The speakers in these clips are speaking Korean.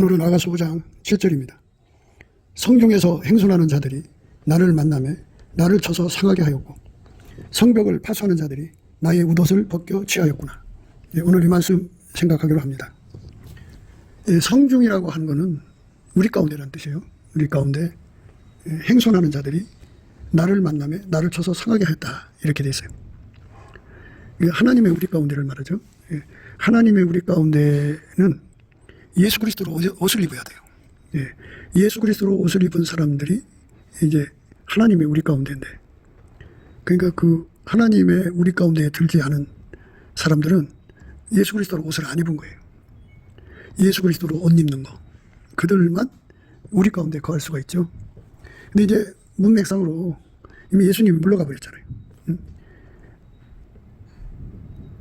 오늘은 아가서 5장 7절입니다. 성중에서 행손하는 자들이 나를 만나매 나를 쳐서 상하게 하였고 성벽을 파수하는 자들이 나의 웃옷을 벗겨 취하였구나. 오늘 이 말씀 생각하기로 합니다. 성중이라고 하는 것은 우리 가운데라는 뜻이에요. 우리 가운데 행손하는 자들이 나를 만나매 나를 쳐서 상하게 하였다, 이렇게 돼 있어요. 하나님의 우리 가운데를 말하죠. 하나님의 우리 가운데는 예수 그리스도로 옷을 입어야 돼요. 예수 그리스도로 옷을 입은 사람들이 이제 하나님의 우리 가운데인데, 그러니까 그 하나님의 우리 가운데에 들지 않은 사람들은 예수 그리스도로 옷을 안 입은 거예요. 예수 그리스도로 옷 입는 거, 그들만 우리 가운데 거할 수가 있죠. 근데 이제 문맥상으로 이미 예수님이 물러가 버렸잖아요.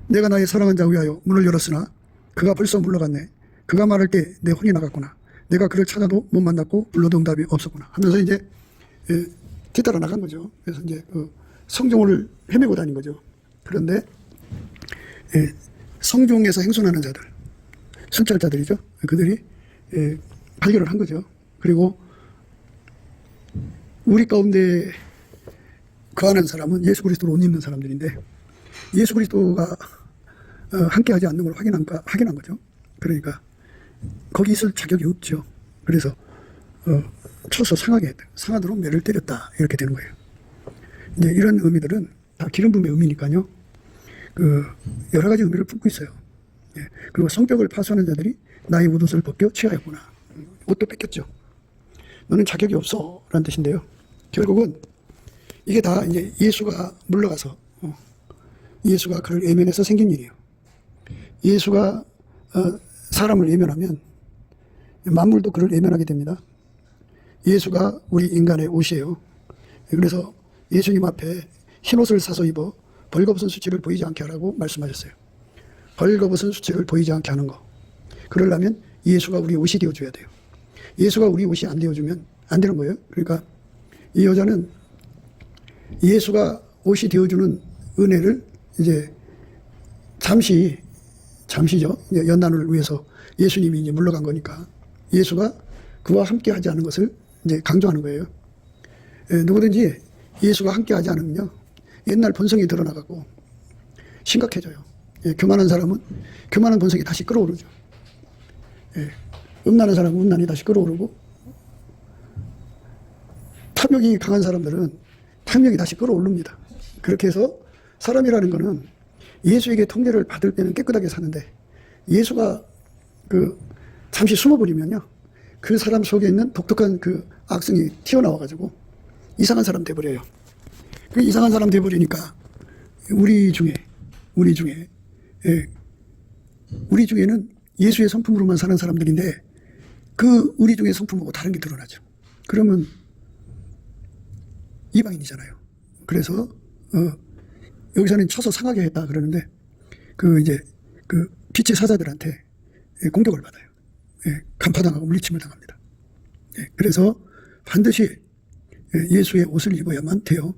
내가 나의 사랑한 자 위하여 문을 열었으나 그가 벌써 물러갔네. 그가 말할 때 내 혼이 나갔구나. 내가 그를 찾아도 못 만났고 불러도 응답이 없었구나 하면서 이제 뒤따라 나간 거죠. 그래서 이제 그 성중을 헤매고 다닌 거죠. 그런데 성중에서 행손하는 자들, 순찰자들이죠. 그들이 발견을 한 거죠. 그리고 우리 가운데 거하는 사람은 예수 그리스도로 옷 입는 사람들인데, 예수 그리스도가 함께하지 않는 걸 확인한 거죠. 그러니까 거기 있을 자격이 없죠. 그래서 쳐서 상하게 했다. 상하도록 매를 때렸다, 이렇게 되는 거예요. 이제 이런 의미들은 다 기름 부음의 의미니까요. 그 여러 가지 의미를 품고 있어요. 그리고 성벽을 파수하는 자들이 나의 웃옷을 벗겨 취하였구나. 옷도 뺏겼죠. 너는 자격이 없어 라는 뜻인데요. 결국은 이게 다 이제 예수가 물러가서 예수가 그를 외면해서 생긴 일이에요. 예수가 사람을 외면하면 만물도 그를 외면하게 됩니다. 예수가 우리 인간의 옷이에요. 그래서 예수님 앞에 흰옷을 사서 입어 벌거벗은 수치를 보이지 않게 하라고 말씀하셨어요. 벌거벗은 수치를 보이지 않게 하는 거, 그러려면 예수가 우리 옷이 되어줘야 돼요. 예수가 우리 옷이 안 되어주면 안 되는 거예요. 그러니까 이 여자는 예수가 옷이 되어주는 은혜를 이제 잠시죠. 연단을 위해서 예수님이 이제 물러간 거니까 예수가 그와 함께 하지 않은 것을 이제 강조하는 거예요. 누구든지 예수가 함께 하지 않으면요, 옛날 본성이 드러나가고 심각해져요. 교만한 사람은 교만한 본성이 다시 끌어오르죠. 음란한 사람은 음란이 다시 끌어오르고, 탐욕이 강한 사람들은 탐욕이 다시 끌어오릅니다. 그렇게 해서 사람이라는 거는 예수에게 통제를 받을 때는 깨끗하게 사는데, 예수가 잠시 숨어버리면요, 그 사람 속에 있는 독특한 그 악성이 튀어나와가지고 이상한 사람 돼버려요. 그 이상한 사람 돼버리니까 우리 중에는 예수의 성품으로만 사는 사람들인데, 그 우리 중에 성품하고 다른 게 드러나죠. 그러면 이방인이잖아요. 그래서 여기서는 쳐서 상하게 했다 그러는데, 이제 빛의 사자들한테 공격을 받아요. 간파당하고 물리침을 당합니다. 그래서 반드시 예수의 옷을 입어야만 돼요.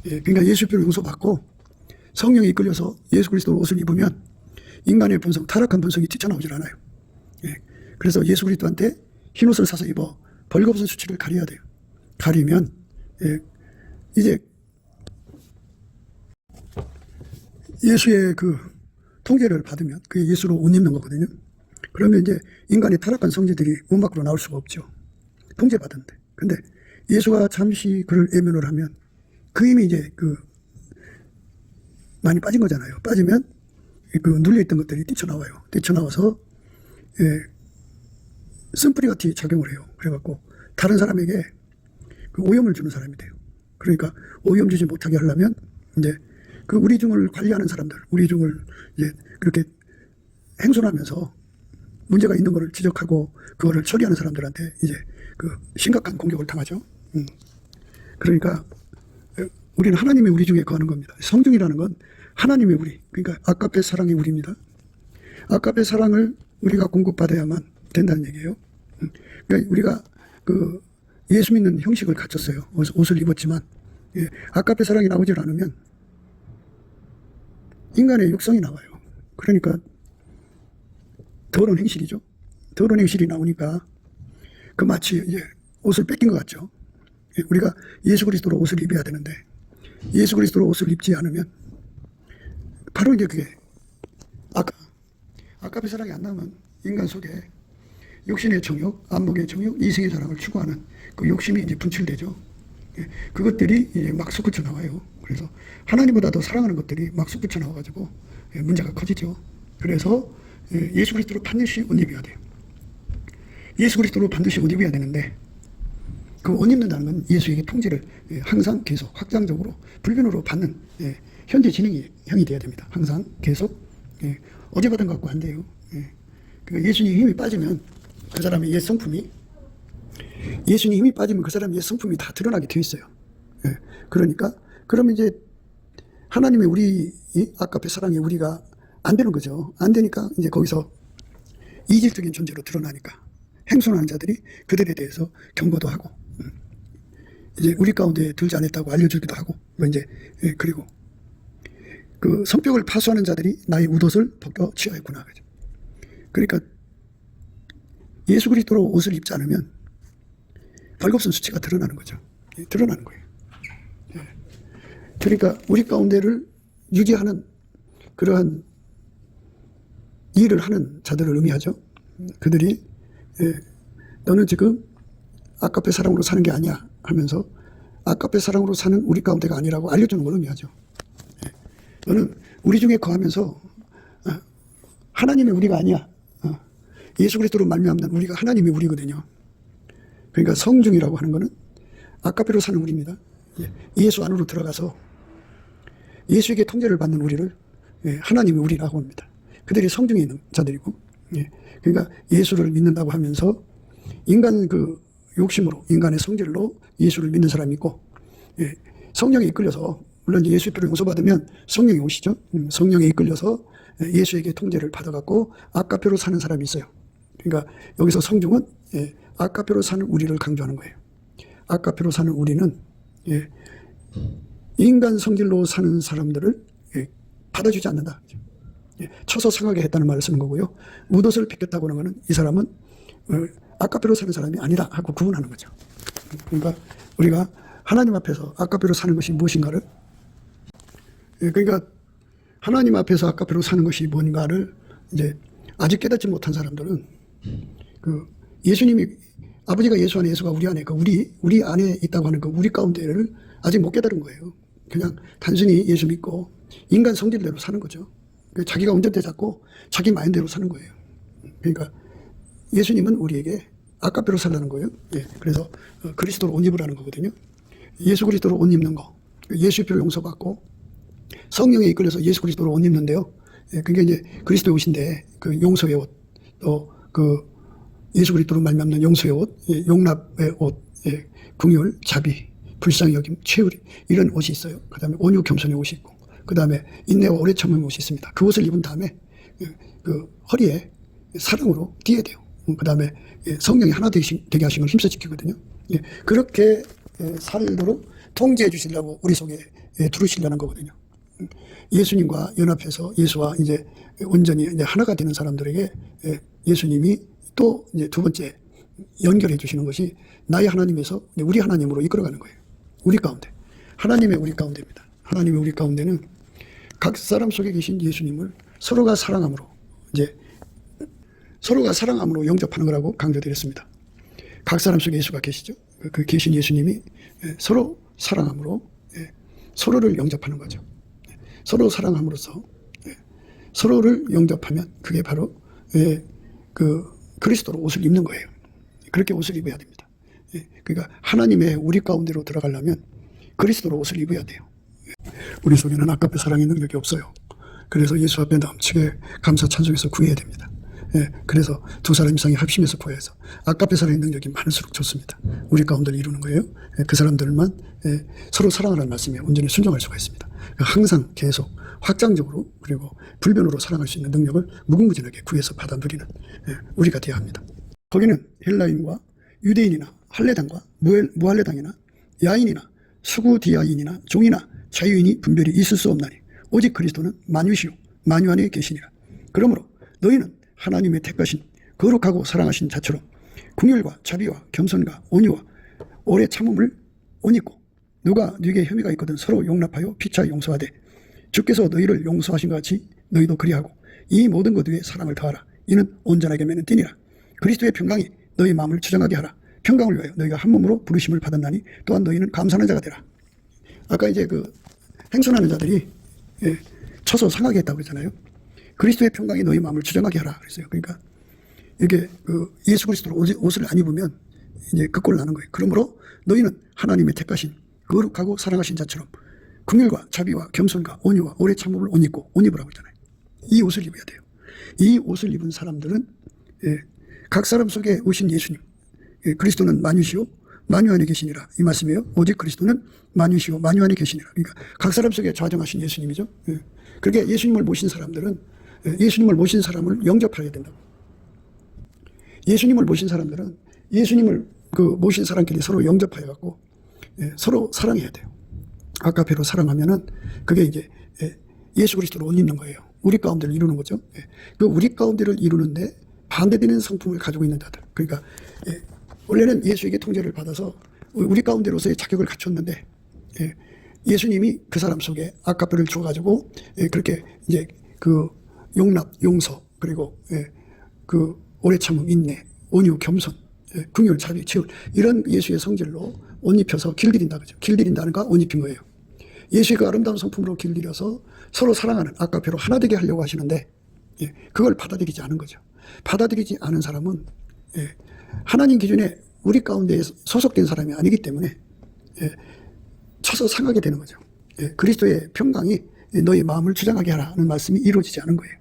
그러니까 예수표를 용서받고 성령이 이끌려서 예수 그리스도 옷을 입으면 인간의 본성, 타락한 본성이 뛰쳐나오질 않아요. 그래서 예수 그리스도한테 흰옷을 사서 입어 벌거벗은 수치를 가려야 돼요. 가리면 이제 예수의 그 통제를 받으면 그게 예수로 옷 입는 거거든요. 그러면 이제 인간의 타락한 성질들이 몸 밖으로 나올 수가 없죠. 통제받았는데. 근데 예수가 잠시 그를 외면을 하면 그 힘이 이제 많이 빠진 거잖아요. 빠지면 눌려있던 것들이 뛰쳐나와요. 뛰쳐나와서 쓴뿌리같이 작용을 해요. 그래갖고 다른 사람에게 오염을 주는 사람이 돼요. 그러니까 오염 주지 못하게 하려면 이제 우리 중을 관리하는 사람들, 우리 중을 이제 그렇게 행손하면서 문제가 있는 것을 지적하고 그거를 처리하는 사람들한테 이제 심각한 공격을 당하죠. 그러니까 우리는 하나님의 우리 중에 거하는 겁니다. 성중이라는 건 하나님의 우리, 그러니까 아까페 사랑의 우리입니다. 아까페 사랑을 우리가 공급받아야만 된다는 얘기예요. 그러니까 우리가 예수 믿는 형식을 갖췄어요. 옷을 입었지만 아까페 사랑이 나오질 않으면 인간의 육성이 나와요. 그러니까 더러운 행실이죠. 더러운 행실이 나오니까 그 마치 이제 옷을 뺏긴 것 같죠. 우리가 예수 그리스도로 옷을 입어야 되는데 예수 그리스도로 옷을 입지 않으면 바로 이제 그게 아까의 사랑이 안 나오면 인간 속에 육신의 정욕, 안목의 정욕, 이생의 자랑을 추구하는 그 욕심이 이제 분출되죠. 그것들이 이제 막 솟구쳐 나와요. 그래서 하나님보다 더 사랑하는 것들이 막 솟구쳐 나와가지고 문제가 커지죠. 그래서 예수 그리스도로 반드시 옷 입어야 돼요. 예수 그리스도로 반드시 옷 입어야 되는데 그 옷 입는다는 건 예수에게 통제를 항상 계속 확장적으로 불변으로 받는 현재 진행형이 돼야 됩니다. 항상 계속 어제 받은 것 같고 안 돼요. 그 예수님 힘이 빠지면 그 사람의 옛 성품이 예수님 힘이 빠지면 그 사람의 옛 성품이 다 드러나게 되어 있어요. 그러니까 그러면 이제 하나님의 우리 아까의 사랑의 우리가 안 되는 거죠. 안 되니까 이제 거기서 이질적인 존재로 드러나니까 행손하는 자들이 그들에 대해서 경고도 하고 이제 우리 가운데 들지 않았다고 알려주기도 하고 이제 그리고 그 성벽을 파수하는 자들이 나의 웃옷을 벗겨 취하였구나. 그러니까 예수 그리스도로 옷을 입지 않으면 벌겁선 수치가 드러나는 거죠. 드러나는 거예요. 그러니까 우리 가운데를 유지하는 그러한 일을 하는 자들을 의미하죠. 그들이 너는 지금 아까페 사랑으로 사는 게 아니야 하면서 아까페 사랑으로 사는 우리 가운데가 아니라고 알려주는 걸 의미하죠. 너는 우리 중에 거하면서 하나님의 우리가 아니야. 예수 그리스도로 말미암는 우리가 하나님의 우리거든요. 그러니까 성중이라고 하는 것은 아까페로 사는 우리입니다. 예수 안으로 들어가서 예수에게 통제를 받는 우리를 하나님의 우리라고 합니다. 그들이 성중에 있는 자들이고, 그러니까 예수를 믿는다고 하면서 인간 그 욕심으로 인간의 성질로 예수를 믿는 사람이 있고, 성령에 이끌려서 물론 이제 예수의 피를 용서받으면 성령이 오시죠. 성령에 이끌려서 예수에게 통제를 받아갖고 아까페로 사는 사람이 있어요. 그러니까 여기서 성중은 아까페로 사는 우리를 강조하는 거예요. 아까페로 사는 우리는 인간 성질로 사는 사람들을 받아주지 않는다. 쳐서 상하게 했다는 말을 쓰는 거고요. 웃옷을 벗겼다고 하는 것은 이 사람은 아까페로 사는 사람이 아니다 하고 구분하는 거죠. 그러니까 우리가 하나님 앞에서 아까페로 사는 것이 무엇인가를 그러니까 하나님 앞에서 아까페로 사는 것이 뭔가를 이제 아직 깨닫지 못한 사람들은 그 예수님이 아버지가 예수 안에 예수가 우리 안에 그 우리 안에 있다고 하는 그 우리 가운데를 아직 못 깨달은 거예요. 그냥 단순히 예수 믿고 인간 성질대로 사는 거죠. 자기가 운전대 잡고 자기 마인대로 사는 거예요. 그러니까 예수님은 우리에게 아까페로 살라는 거예요. 그래서 그리스도로 옷 입으라는 거거든요. 예수 그리스도로 옷 입는 거, 예수의 피로 용서받고 성령에 이끌려서 예수 그리스도로 옷 입는데요. 그게 이제 그리스도의 옷인데 그 용서의 옷, 또 그 예수 그리스도로 말미암는 용서의 옷, 용납의 옷, 긍휼, 자비, 불쌍히 여김, 채우리 이런 옷이 있어요. 그 다음에 온유 겸손의 옷이 있고, 그 다음에 인내와 오래 참음의 옷이 있습니다. 그 옷을 입은 다음에 그 허리에 사랑으로 띠어야 돼요. 그 다음에 성령이 하나 되게 하신 걸 힘써 지키거든요. 그렇게 살도록 통제해 주시려고 우리 속에 두르시려는 거거든요. 예수님과 연합해서 예수와 이제 온전히 이제 하나가 되는 사람들에게 예수님이 또 이제 두 번째 연결해 주시는 것이 나의 하나님에서 우리 하나님으로 이끌어가는 거예요. 우리 가운데. 하나님의 우리 가운데입니다. 하나님의 우리 가운데는 각 사람 속에 계신 예수님을 서로가 사랑함으로 영접하는 거라고 강조드렸습니다. 각 사람 속에 예수가 계시죠. 그 계신 예수님이 서로 사랑함으로 서로를 영접하는 거죠. 서로 사랑함으로써 서로를 영접하면 그게 바로 그 그리스도로 옷을 입는 거예요. 그렇게 옷을 입어야 됩니다. 그러니까 하나님의 우리 가운데로 들어가려면 그리스도로 옷을 입어야 돼요. 우리 속에는 아까페 사랑의 능력이 없어요. 그래서 예수 앞에 넘치게 감사 찬송해서 구해야 됩니다. 그래서 두 사람 이상이 합심해서 구해서 아까페 사랑의 능력이 많을수록 좋습니다. 우리 가운데를 이루는 거예요. 그 사람들만 서로 사랑하라는 말씀에 온전히 순종할 수가 있습니다. 항상 계속 확장적으로 그리고 불변으로 사랑할 수 있는 능력을 무궁무진하게 구해서 받아 누리는 우리가 되어야 합니다. 거기는 헬라인과 유대인이나 할례당과 무할례당이나 야인이나 수구디아인이나 종이나 자유인이 분별이 있을 수 없나니 오직 그리스도는 만유시요 만유 안에 계시니라. 그러므로 너희는 하나님의 택하신 거룩하고 사랑하신 자처럼 긍휼과 자비와 겸손과 온유와 오래 참음을 옷 입고 누가 네게 혐의가 있거든 서로 용납하여 피차 용서하되 주께서 너희를 용서하신 것 같이 너희도 그리하고 이 모든 것 위에 사랑을 더하라. 이는 온전하게 매는 띠니라. 그리스도의 평강이 너희 마음을 추정하게 하라. 평강을 위하여 너희가 한 몸으로 부르심을 받았나니 또한 너희는 감사하는 자가 되라. 아까 이제 그 행선하는 자들이 쳐서 상하게 했다고 그랬잖아요. 그리스도의 평강이 너희 마음을 추정하게 하라 그랬어요. 그러니까 이게 그 예수 그리스도로 옷을 안 입으면 이제 그 꼴 나는 거예요. 그러므로 너희는 하나님의 택하신 거룩하고 사랑하신 자처럼 긍휼과 자비와 겸손과 온유와 오래 참음을 옷 입고 옷 입으라고 했잖아요. 이 옷을 입어야 돼요. 이 옷을 입은 사람들은 각 사람 속에 오신 예수님, 그리스도는 만유시오 만유 안에 계시니라 이 말씀이에요. 오직 그리스도는 만유시오 만유 안에 계시니라. 그러니까 각 사람 속에 좌정하신 예수님이죠. 그렇게 예수님을 모신 사람들은 예수님을 모신 사람을 영접해야 된다고. 예수님을 모신 사람들은 예수님을 그 모신 사람끼리 서로 영접하여 갖고 서로 사랑해야 돼요. 아까페로 사랑하면은 그게 이제 예수 그리스도로 옷 입는 거예요. 우리 가운데를 이루는 거죠. 그 우리 가운데를 이루는데 반대되는 성품을 가지고 있는 자들. 그러니까 원래는 예수에게 통제를 받아서 우리 가운데로서의 자격을 갖췄는데 예수님이 그 사람 속에 아까페를 주어가지고 그렇게 이제 그 용납, 용서 그리고 그 오래 참음, 인내, 온유, 겸손, 긍휼, 자비, 치울 이런 예수의 성질로 옷 입혀서 길들인다 그죠. 길들인다는 거 옷 입힌 거예요. 예수의 그 아름다운 성품으로 길들여서 서로 사랑하는 아까페로 하나 되게 하려고 하시는데 그걸 받아들이지 않은 거죠. 받아들이지 않은 사람은 하나님 기준에 우리 가운데 소속된 사람이 아니기 때문에 쳐서 상하게 되는 거죠. 그리스도의 평강이 너희 마음을 주장하게 하라는 말씀이 이루어지지 않은 거예요.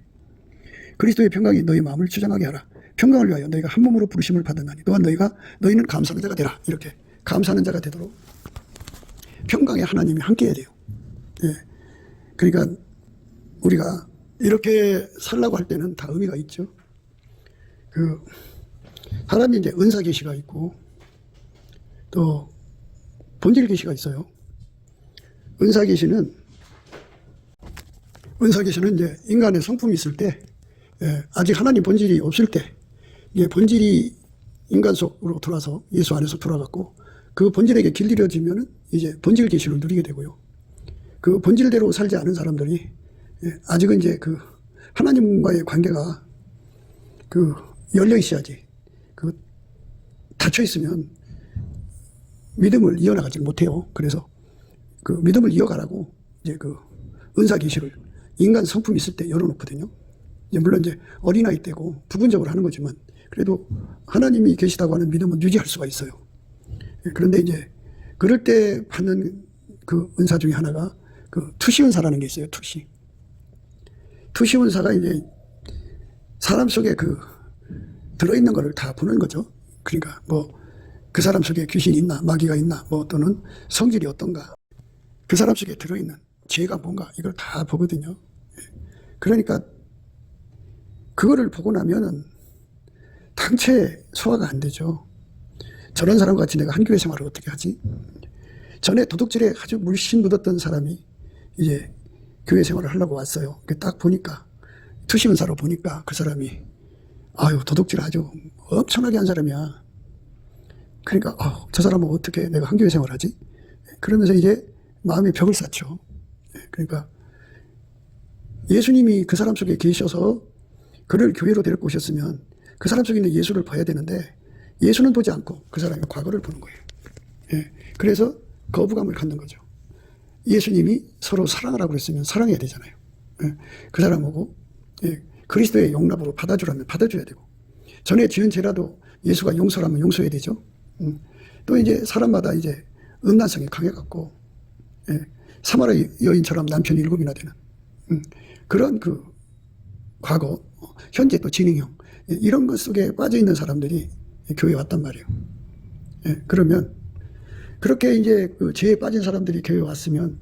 그리스도의 평강이 너희 마음을 주장하게 하라. 평강을 위하여 너희가 한 몸으로 부르심을 받았나니 또한 너희는 감사하는 자가 되라. 이렇게 감사하는 자가 되도록 평강의 하나님이 함께 해야 돼요. 그러니까 우리가 이렇게 살라고 할 때는 다 의미가 있죠. 그 사람이 이제 은사 계시가 있고 또 본질 계시가 있어요. 은사 계시는 이제 인간의 성품이 있을 때 아직 하나님 본질이 없을 때 이게 본질이 인간 속으로 돌아서 예수 안에서 돌아갔고 그 본질에게 길들여지면은 이제 본질 계시를 누리게 되고요. 그 본질대로 살지 않은 사람들이 아직은 이제 그 하나님과의 관계가 그 열려 있어야지. 그 닫혀 있으면 믿음을 이어나가지 못해요. 그래서 그 믿음을 이어가라고 이제 그 은사 계시를 인간 성품이 있을 때 열어놓거든요. 물론 이제 어린아이 때고 부분적으로 하는 거지만 그래도 하나님이 계시다고 하는 믿음은 유지할 수가 있어요. 그런데 이제 그럴 때 받는 그 은사 중에 하나가 그 투시은사라는 게 있어요. 투시은사가 이제 사람 속에 그 들어있는 거를 다 보는 거죠. 그러니까 뭐 그 사람 속에 귀신이 있나 마귀가 있나 뭐 또는 성질이 어떤가 그 사람 속에 들어있는 죄가 뭔가 이걸 다 보거든요. 그러니까 그거를 보고 나면은 당체 소화가 안 되죠. 저런 사람 같이 내가 한 교회 생활을 어떻게 하지? 전에 도둑질에 아주 물씬 묻었던 사람이 이제 교회 생활을 하려고 왔어요. 딱 보니까 투시은사로 보니까 그 사람이 아유 도둑질 아주 엄청나게 한 사람이야. 그러니까 저 사람은 어떻게 내가 한 교회 생활을 하지? 그러면서 이제 마음에 벽을 쌓죠. 그러니까 예수님이 그 사람 속에 계셔서 그를 교회로 데리고 오셨으면 그 사람 속에 있는 예수를 봐야 되는데 예수는 보지 않고 그 사람의 과거를 보는 거예요. 그래서 거부감을 갖는 거죠. 예수님이 서로 사랑하라고 그랬으면 사랑해야 되잖아요. 그 사람하고 그리스도의 용납으로 받아주라면 받아줘야 되고 전에 지은 죄라도 예수가 용서라면 용서해야 되죠. 또 이제 사람마다 이제 음란성이 강해갖고 사마라 여인처럼 남편이 7이나 되는 그런 그 과거 현재 또 진행형 이런 것 속에 빠져 있는 사람들이 교회에 왔단 말이에요. 그러면 그렇게 이제 그 죄에 빠진 사람들이 교회에 왔으면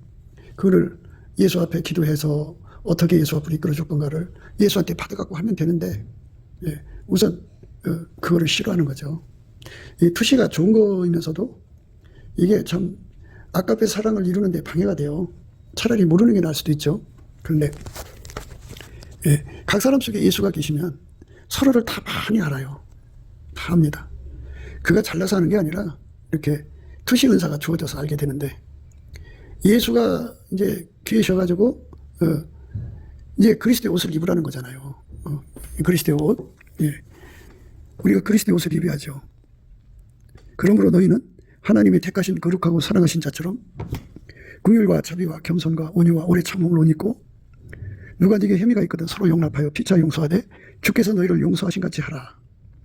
그거를 예수 앞에 기도해서 어떻게 예수 앞으로 이끌어 줄 건가를 예수한테 받아갖고 하면 되는데 우선 그거를 싫어하는 거죠. 이 투시가 좋은 거이면서도 이게 참 아까의 사랑을 이루는데 방해가 돼요. 차라리 모르는 게 나을 수도 있죠. 그런데 각 사람 속에 예수가 계시면 서로를 다 많이 알아요. 다 압니다. 그가 잘나서 하는 게 아니라 이렇게 투시 은사가 주어져서 알게 되는데, 예수가 이제 계셔가지고 이제 그리스도의 옷을 입으라는 거잖아요. 그리스도의 옷. 예. 우리가 그리스도의 옷을 입어야죠. 그러므로 너희는 하나님의 택하신 거룩하고 사랑하신 자처럼 긍휼과 자비와 겸손과 온유와 오래 참음을 옷 입고, 누가 네게 혐의가 있거든 서로 용납하여 피차 용서하되 주께서 너희를 용서하신 같이 하라.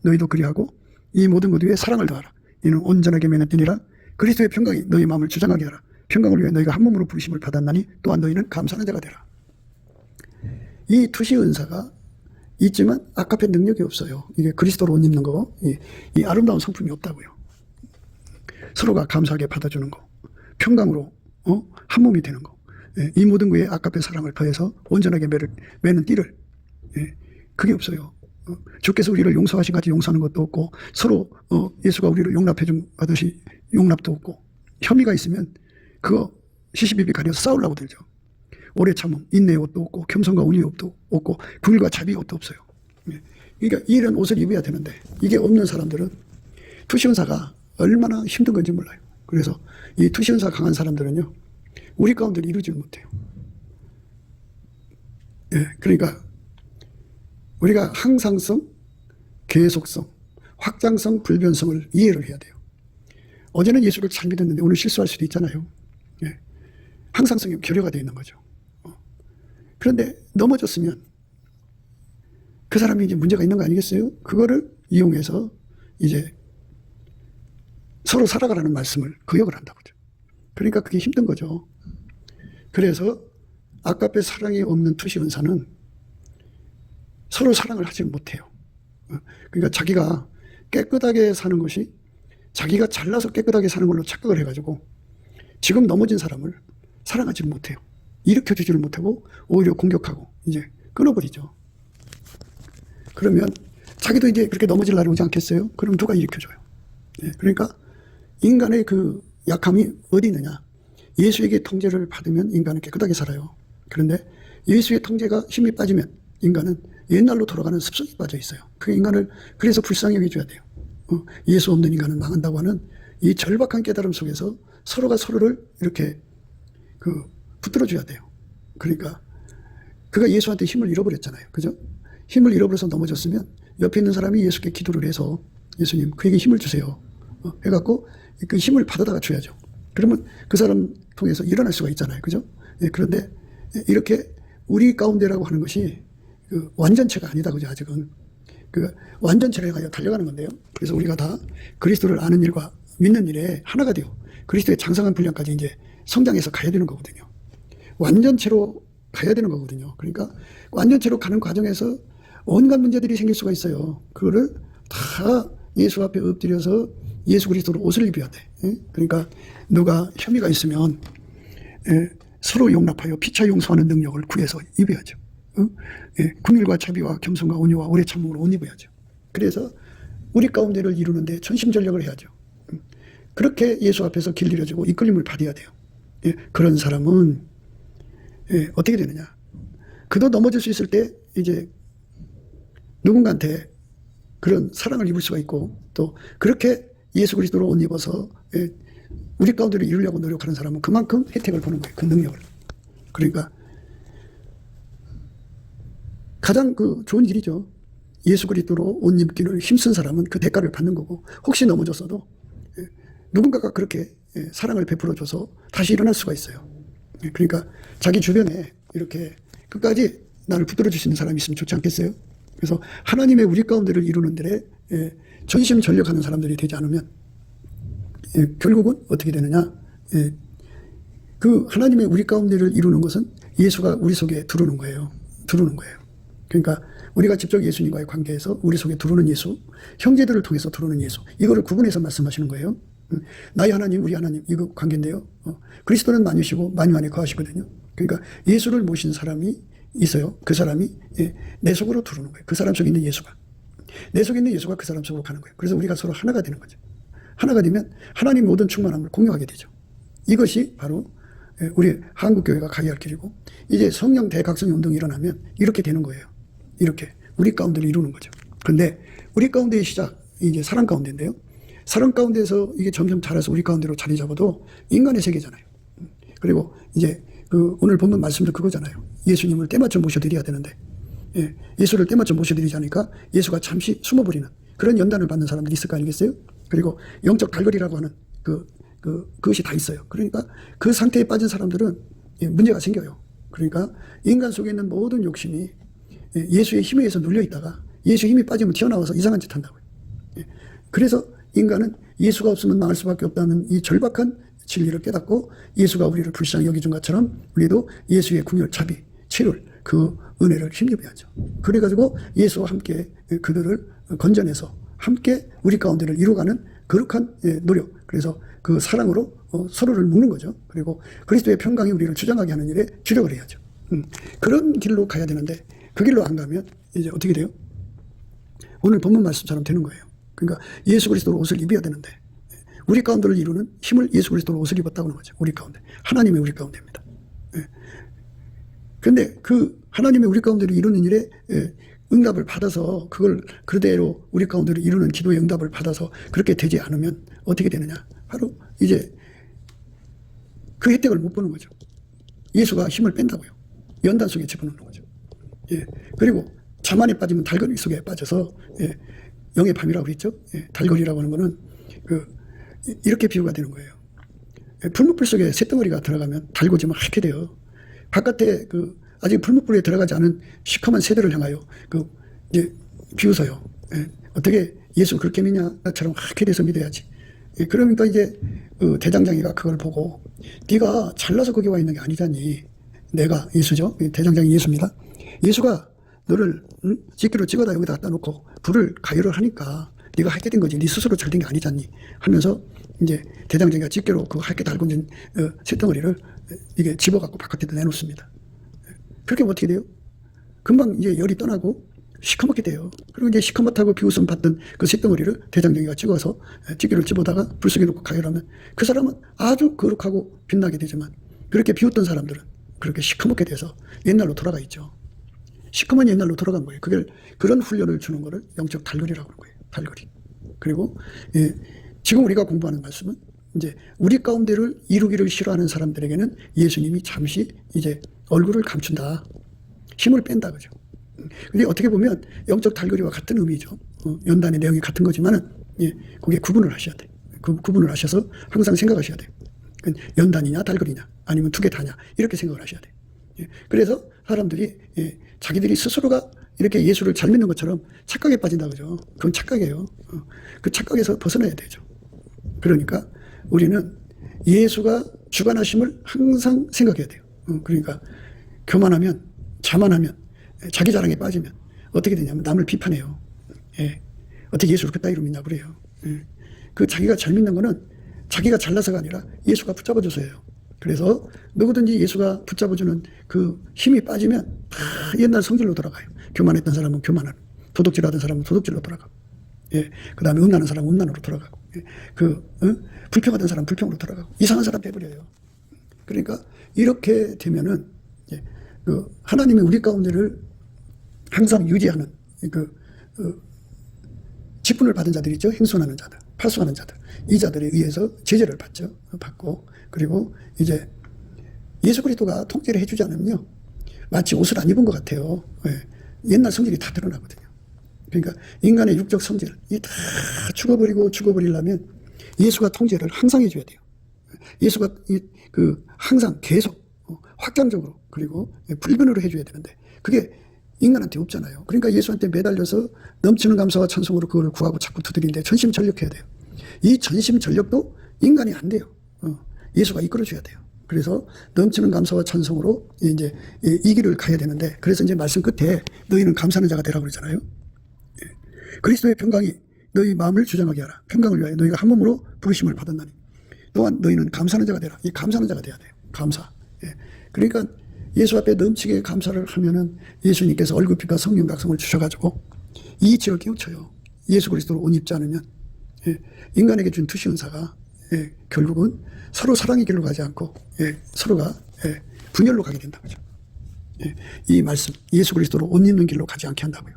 너희도 그리하고 이 모든 것 위에 사랑을 더하라. 이는 온전하게 매는 띠니라. 그리스도의 평강이 너희 마음을 주장하게 하라. 평강을 위해 너희가 한 몸으로 부르심을 받았나니 또한 너희는 감사하는 자가 되라. 이 투시 은사가 있지만 아카페 능력이 없어요. 이게 그리스도로 옷 입는 거, 이 아름다운 성품이 없다고요. 서로가 감사하게 받아주는 거, 평강으로 한 몸이 되는 거, 이 모든 거에 아카페 사랑을 더해서 온전하게 매는 띠를, 그게 없어요. 주께서 우리를 용서하신 같이 용서하는 것도 없고, 서로 예수가 우리를 용납해 준 하듯이 용납도 없고, 혐의가 있으면 그거 시시비비 가려서 싸우려고 들죠. 오래 참음, 인내의 옷도 없고, 겸손과 온유의 옷도 없고, 긍휼과 자비의 옷도 없어요. 그러니까 이런 옷을 입어야 되는데, 이게 없는 사람들은 투시은사가 얼마나 힘든 건지 몰라요. 그래서 이 투시은사 강한 사람들은요, 우리 가운데 이루지 못해요. 그러니까 우리가 항상성, 계속성, 확장성, 불변성을 이해를 해야 돼요. 어제는 예수를 잘 믿었는데 오늘 실수할 수도 있잖아요. 항상성이 결여가 되어 있는 거죠. 그런데 넘어졌으면 그 사람이 이제 문제가 있는 거 아니겠어요? 그거를 이용해서 이제 서로 살아가라는 말씀을 거역을 한다고요. 그러니까 그게 힘든 거죠. 그래서 아까페 사랑이 없는 투시 은사는 서로 사랑을 하지 못해요. 그러니까 자기가 깨끗하게 사는 것이 자기가 잘나서 깨끗하게 사는 걸로 착각을 해가지고 지금 넘어진 사람을 사랑하지 못해요. 일으켜주지를 못하고 오히려 공격하고 이제 끊어버리죠. 그러면 자기도 이제 그렇게 넘어질 날이 오지 않겠어요? 그럼 누가 일으켜줘요? 그러니까 인간의 그 약함이 어디 있느냐? 예수에게 통제를 받으면 인간은 깨끗하게 살아요. 그런데 예수의 통제가 힘이 빠지면 인간은 옛날로 돌아가는 습성이 빠져 있어요. 그 인간을 그래서 불쌍히 해줘야 돼요. 예수 없는 인간은 망한다고 하는 이 절박한 깨달음 속에서 서로가 서로를 이렇게 붙들어줘야 돼요. 그러니까 그가 예수한테 힘을 잃어버렸잖아요. 그죠? 힘을 잃어버려서 넘어졌으면 옆에 있는 사람이 예수께 기도를 해서 예수님 그에게 힘을 주세요. 해갖고 그 힘을 받아다가 줘야죠. 그러면 그 사람 통해서 일어날 수가 있잖아요. 그죠? 그런데 이렇게 우리 가운데라고 하는 것이 그 완전체가 아니다. 그죠? 아직은. 그 완전체를 향하여 달려가는 건데요. 그래서 우리가 다 그리스도를 아는 일과 믿는 일에 하나가 되어 그리스도의 장성한 분량까지 이제 성장해서 가야 되는 거거든요. 완전체로 가야 되는 거거든요. 그러니까 완전체로 가는 과정에서 온갖 문제들이 생길 수가 있어요. 그거를 다 예수 앞에 엎드려서 예수 그리스도로 옷을 입어야 돼. 그러니까 누가 혐의가 있으면 서로 용납하여 피차 용서하는 능력을 구해서 입어야죠. 긍휼과 자비와 겸손과 온유와 오래 참음으로 옷 입어야죠. 그래서 우리 가운데를 이루는데 전심전력을 해야죠. 그렇게 예수 앞에서 길들여지고 이끌림을 받아야 돼요. 그런 사람은 어떻게 되느냐? 그도 넘어질 수 있을 때 이제 누군가한테 그런 사랑을 입을 수가 있고, 또 그렇게 예수 그리스도로 옷 입어서 우리 가운데를 이루려고 노력하는 사람은 그만큼 혜택을 보는 거예요. 그 능력을. 그러니까 가장 좋은 길이죠. 예수 그리스도로 옷 입기를 힘쓴 사람은 그 대가를 받는 거고, 혹시 넘어졌어도 누군가가 그렇게 사랑을 베풀어줘서 다시 일어날 수가 있어요. 그러니까 자기 주변에 이렇게 끝까지 나를 붙들어 주시는 사람이 있으면 좋지 않겠어요? 그래서 하나님의 우리 가운데를 이루는 데에 전심전력하는 사람들이 되지 않으면 결국은 어떻게 되느냐? 그 하나님의 우리 가운데를 이루는 것은 예수가 우리 속에 들어오는 거예요. 들어오는 거예요. 그러니까 우리가 직접 예수님과의 관계에서 우리 속에 들어오는 예수, 형제들을 통해서 들어오는 예수, 이거를 구분해서 말씀하시는 거예요. 나의 하나님, 우리 하나님, 이거 관계인데요. 그리스도는 만유시고 만유 안에 거하시거든요. 그러니까 예수를 모신 사람이 있어요. 그 사람이 내 속으로 들어오는 거예요. 그 사람 속에 있는 예수가. 내 속에 있는 예수가 그 사람 속으로 가는 거예요. 그래서 우리가 서로 하나가 되는 거죠. 하나가 되면 하나님의 모든 충만함을 공유하게 되죠. 이것이 바로 우리 한국교회가 가야 할 길이고, 이제 성령 대각성 운동이 일어나면 이렇게 되는 거예요. 이렇게 우리 가운데를 이루는 거죠. 그런데 우리 가운데의 시작, 이제 사랑 가운데인데요. 사랑 가운데서 이게 점점 자라서 우리 가운데로 자리 잡아도 인간의 세계잖아요. 그리고 이제 오늘 본문 말씀도 그거잖아요. 예수님을 때맞춰 모셔드려야 되는데, 예수를 때맞춰 모셔드리지 않으니까 예수가 잠시 숨어버리는 그런 연단을 받는 사람들이 있을 거 아니겠어요? 그리고 영적 달거리라고 하는 그것이 다 있어요. 그러니까 그 상태에 빠진 사람들은 문제가 생겨요. 그러니까 인간 속에 있는 모든 욕심이 예수의 힘에 의해서 눌려 있다가 예수의 힘이 빠지면 튀어나와서 이상한 짓 한다고요. 그래서 인간은 예수가 없으면 망할 수밖에 없다는 이 절박한 진리를 깨닫고 예수가 우리를 불쌍히 여겨준 것처럼 우리도 예수의 궁열, 자비, 치료를 그 은혜를 힘입어야죠. 그래가지고 예수와 함께 그들을 건져내서 함께 우리 가운데를 이루어가는 거룩한 노력, 그래서 그 사랑으로 서로를 묶는 거죠. 그리고 그리스도의 평강이 우리를 주장하게 하는 일에 주력을 해야죠. 그런 길로 가야 되는데 그 길로 안 가면 이제 어떻게 돼요? 오늘 본문 말씀처럼 되는 거예요. 그러니까 예수 그리스도로 옷을 입어야 되는데 우리 가운데를 이루는 힘을 예수 그리스도로 옷을 입었다고 하는 거죠. 우리 가운데. 하나님의 우리 가운데입니다. 그런데 그 하나님의 우리 가운데를 이루는 일에 응답을 받아서 그걸 그대로 우리 가운데로 이루는 기도의 응답을 받아서 그렇게 되지 않으면 어떻게 되느냐. 바로 이제 그 혜택을 못 보는 거죠. 예수가 힘을 뺀다고요. 연단 속에 집어넣는 거죠. 그리고 자만에 빠지면 달거리 속에 빠져서 영의 밤이라고 그랬죠. 달거리라고 하는 거는 이렇게 비유가 되는 거예요. 풀무불 속에 쇳덩어리가 들어가면 달궈지면 하얗게 돼요. 바깥에 아직 풀무불에 들어가지 않은 시커먼 새들을 향하여 이제 비웃어요. 어떻게 예수 그렇게 믿냐? 나처럼 하얗게 돼서 믿어야지. 그러니까 이제 대장장이가 그걸 보고 네가 잘나서 거기 와 있는 게 아니잖니. 내가 예수죠. 대장장이 예수입니다. 예수가 너를 집기로 찍어다 여기다 갖다 놓고 불을 가열을 하니까 네가 하얗게 된 거지. 네 스스로 잘 된 게 아니잖니. 하면서 이제 대장장이가 집게로 그 하얗게 달궈진 쇳덩어리를 이게 집어갖고 바깥에다 내놓습니다. 그렇게 하면 어떻게 돼요? 금방 이제 열이 떠나고 시커멓게 돼요. 그리고 이제 시커멓다고 비웃음 받던 그 쇳덩어리를 대장장이가 찍어서 집게를 집어다가 불 속에 놓고 가열하면 그 사람은 아주 거룩하고 빛나게 되지만 그렇게 비웃던 사람들은 그렇게 시커멓게 돼서 옛날로 돌아가 있죠. 시커먼 옛날로 돌아간 거예요. 그런 훈련을 주는 거를 영적 달거리라고 하는 거예요. 달거리. 그리고 지금 우리가 공부하는 말씀은 이제 우리 가운데를 이루기를 싫어하는 사람들에게는 예수님이 잠시 이제 얼굴을 감춘다. 힘을 뺀다. 그죠. 근데 어떻게 보면 영적 달거리와 같은 의미죠. 연단의 내용이 같은 거지만은 그게 구분을 하셔야 돼. 구분을 하셔서 항상 생각하셔야 돼요. 연단이냐 달거리냐 아니면 두 개 다냐 이렇게 생각을 하셔야 돼요. 그래서 사람들이 자기들이 스스로가 이렇게 예수를 잘 믿는 것처럼 착각에 빠진다 그죠. 그건 착각이에요. 그 착각에서 벗어나야 되죠. 그러니까 우리는 예수가 주관하심을 항상 생각해야 돼요. 그러니까 교만하면 자만하면 자기 자랑에 빠지면 어떻게 되냐면 남을 비판해요. 어떻게 예수를 그따위로 믿냐 그래요. 그 자기가 잘 믿는 거는 자기가 잘나서가 아니라 예수가 붙잡아줘서예요. 그래서 누구든지 예수가 붙잡아주는 그 힘이 빠지면 다 옛날 성질로 돌아가요. 교만했던 사람은 교만하는, 도둑질하던 사람은 도둑질로 돌아가고, 그 다음에 음란한 사람은 음란으로 돌아가고, 불평하던 사람은 불평으로 돌아가고, 이상한 사람 돼버려요. 그러니까 이렇게 되면은 하나님이 우리 가운데를 항상 유지하는 직분을 받은 자들이 있죠. 행손하는 자들, 파수하는 자들, 이 자들에 의해서 제재를 받고, 그리고 이제 예수 그리스도가 통제를 해주지 않으면요 마치 옷을 안 입은 것 같아요. 옛날 성질이 다 드러나거든요. 그러니까 인간의 육적 성질 이 다 죽어버리려면 예수가 통제를 항상 해줘야 돼요. 예수가 항상 계속 확장적으로 그리고 불변으로 해줘야 되는데 그게 인간한테 없잖아요. 그러니까 예수한테 매달려서 넘치는 감사와 찬송으로 그걸 구하고 자꾸 두드리는데 전심전력해야 돼요. 이 전심전력도 인간이 안 돼요. 예수가 이끌어줘야 돼요. 그래서 넘치는 감사와 찬송으로 이제 이 길을 가야 되는데 그래서 이제 말씀 끝에 너희는 감사하는 자가 되라고 그러잖아요. 그리스도의 평강이 너희 마음을 주장하게 하라. 평강을 위하여 너희가 한 몸으로 부르심을 받았나니 또한 너희는 감사하는 자가 되라. 이 감사하는 자가 돼야 돼요. 감사. 그러니까 예수 앞에 넘치게 감사를 하면은 예수님께서 얼굴빛과 성령 각성을 주셔가지고 이 이치를 깨우쳐요. 예수 그리스도로 옷 입지 않으면 인간에게 준 투시 은사가 결국은 서로 사랑의 길로 가지 않고 서로가 분열로 가게 된다고요. 이 말씀 예수 그리스도로 옷 입는 길로 가지 않게 한다고요.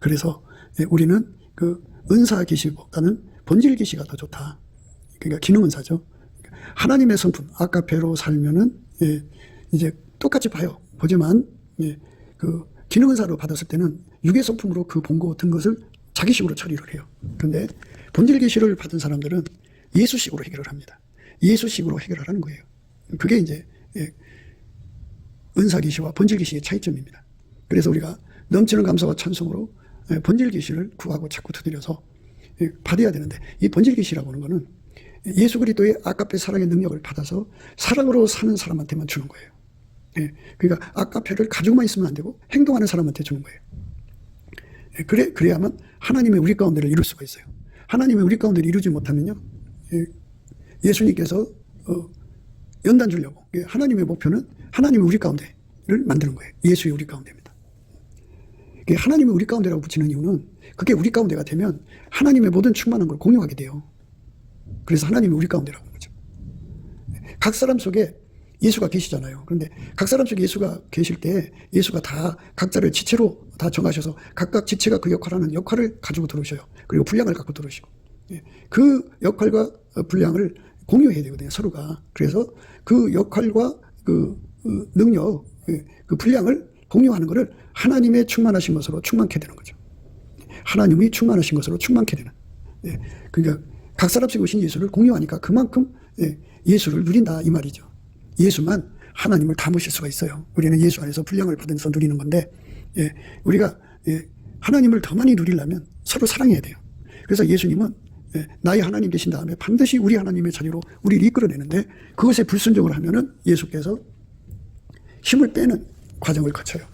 그래서 우리는 그 은사 계시보다는 본질 계시가 더 좋다. 그러니까 기능 은사죠. 하나님의 성품, 아카페로 살면은 이제 똑같이 봐요. 보지만 그 기능 은사로 받았을 때는 육의 성품으로 그 본고 같은 것을 자기식으로 처리를 해요. 그런데 본질 계시를 받은 사람들은 예수식으로 해결을 합니다. 예수식으로 해결을 하는 거예요. 그게 이제 은사 계시와 본질 계시의 차이점입니다. 그래서 우리가 넘치는 감사와 찬송으로 본질 계시를 구하고 자꾸 두드려서 받아야 되는데, 이 본질 계시라고 하는 거는 예수 그리스도의 아카페 사랑의 능력을 받아서 사랑으로 사는 사람한테만 주는 거예요. 그러니까 아카페를 가지고만 있으면 안 되고 행동하는 사람한테 주는 거예요. 그래야만 하나님의 우리 가운데를 이룰 수가 있어요. 하나님의 우리 가운데를 이루지 못하면요, 예수님께서 연단 주려고, 하나님의 목표는 하나님의 우리 가운데를 만드는 거예요. 예수의 우리 가운데입니다. 하나님의 우리 가운데라고 붙이는 이유는 그게 우리 가운데가 되면 하나님의 모든 충만한 걸 공유하게 돼요. 그래서 하나님의 우리 가운데라고 하는 거죠. 각 사람 속에 예수가 계시잖아요. 그런데 각 사람 속에 예수가 계실 때 예수가 다 각자를 지체로 다 정하셔서 각각 지체가 그 역할하는 역할을 가지고 들어오셔요. 그리고 분량을 갖고 들어오시고, 그 역할과 분량을 공유해야 되거든요, 서로가. 그래서 그 역할과 그 능력, 그 분량을 공유하는 것을 하나님의 충만하신 것으로 충만케 되는 거죠. 하나님이 충만하신 것으로 충만케 되는. 그러니까 각 사람씩 오신 예수를 공유하니까 그만큼 예수를 누린다 이 말이죠. 예수만 하나님을 담으실 수가 있어요. 우리는 예수 안에서 분량을 받으면서 누리는 건데, 우리가 하나님을 더 많이 누리려면 서로 사랑해야 돼요. 그래서 예수님은 나의 하나님 계신 다음에 반드시 우리 하나님의 자리로 우리를 이끌어내는데, 그것에 불순종을 하면은 예수께서 힘을 빼는 과정을 거쳐요.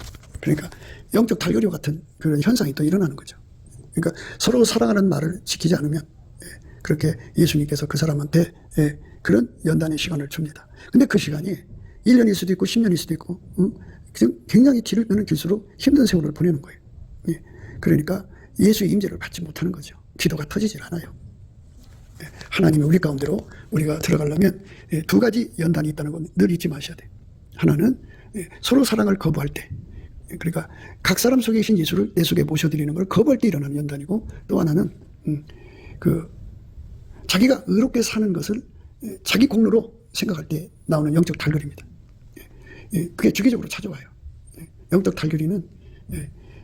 그러니까 영적 달걀 같은 그런 현상이 또 일어나는 거죠. 그러니까 서로 사랑하는 말을 지키지 않으면 그렇게 예수님께서 그 사람한테 그런 연단의 시간을 줍니다. 근데 그 시간이 1년일 수도 있고 10년일 수도 있고 굉장히 길을 뜨는 길수록 힘든 세월을 보내는 거예요. 그러니까 예수의 임재를 받지 못하는 거죠. 기도가 터지질 않아요. 하나님이 우리 가운데로 우리가 들어가려면 두 가지 연단이 있다는 건 늘 잊지 마셔야 돼요. 하나는 서로 사랑을 거부할 때, 그러니까 각 사람 속에 계신 예수를 내 속에 모셔드리는 걸 거부할 때 일어나는 연단이고, 또 하나는 자기가 의롭게 사는 것을 자기 공로로 생각할 때 나오는 영적 달걀입니다. 그게 주기적으로 찾아와요. 영적 달걀이는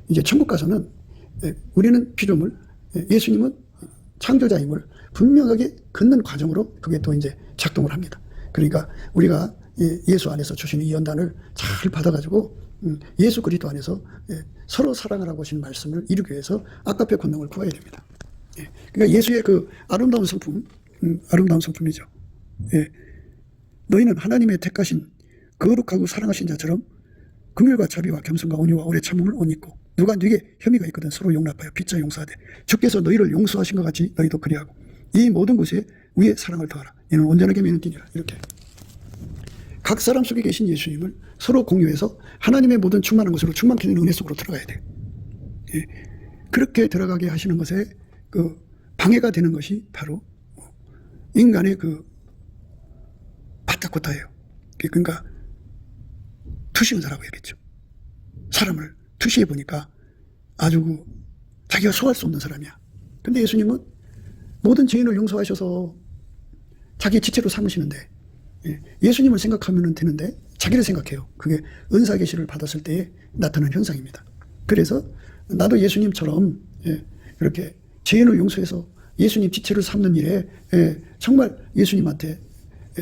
이제 천국 가서는 우리는 피조물, 예수님은 창조자임을 분명하게 긋는 과정으로 그게 또 이제 작동을 합니다. 그러니까 우리가 예수 안에서 주시는 이 연단을 잘 받아가지고 예수 그리스도 안에서 서로 사랑하라고 하신 말씀을 이루기 위해서 아카페 권능을 구해야 됩니다. 그러니까 예수의 그 아름다운 성품, 아름다운 성품이죠. 너희는 하나님의 택하신 거룩하고 사랑하신 자처럼 긍휼과 자비와 겸손과 온유와 오래 참음을 옷 입고, 누가 네게 혐의가 있거든 서로 용납하여 빚자 용서하되 주께서 너희를 용서하신 것 같이 너희도 그리하고 이 모든 것에 위에 사랑을 더하라. 이는 온전하게 매는 띠니라. 이렇게 각 사람 속에 계신 예수님을 서로 공유해서 하나님의 모든 충만한 것으로 충만케 되는 은혜 속으로 들어가야 돼요. 그렇게 들어가게 하시는 것에 그 방해가 되는 것이 바로 인간의 그 바타코타예요. 그러니까 투시은사라고 얘기했죠. 사람을 투시해 보니까 아주 자기가 소화할 수 없는 사람이야. 근데 예수님은 모든 죄인을 용서하셔서 자기 지체로 삼으시는데, 예수님을 생각하면 되는데 자기를 생각해요. 그게 은사 계시를 받았을 때에 나타나는 현상입니다. 그래서 나도 예수님처럼 이렇게 죄인을 용서해서 예수님 지체를 삼는 일에 정말 예수님한테